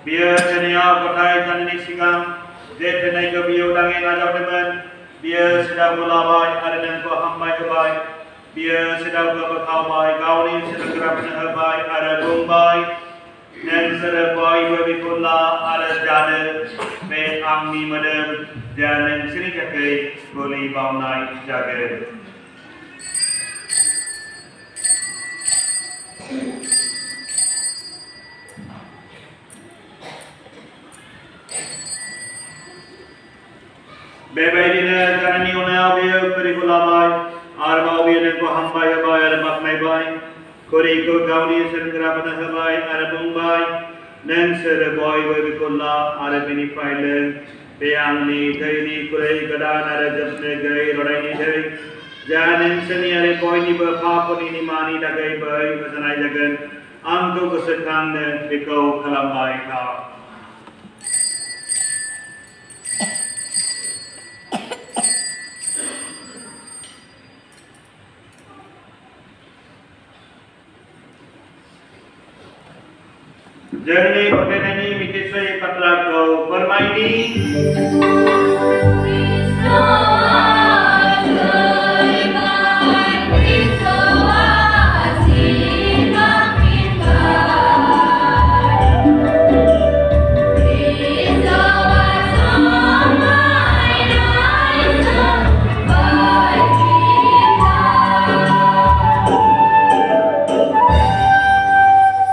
Biar jenia kotai kanini singang, jetenai ke biu dangi ngajau temen, biar sedang mulabai ada dan ko hambai kebai, biar sedang ke bekau bai, kau ni sedang kerap hebai ada bumbai, dan sedang bai berbikullah ada jada, be angni madem, dan sini jagai boleh bau naik jaga. Bebe dina kanani ona biar berbikullah Arma biar ko hambai bai ada maknai bai. Kori ko gauni sergera pada hebai ada bumbai. Neng serboy berbikullah ada bini file. Peang ni gay ni kurai kedan ada jepne gay rodai ni gay. Jangan seni ada boy ni berpapa ni mani dah gay bai kesanai jagan. Angku kesekan bikau kalambai kau. Jadi perkenani mikir saya patlah kau permaini.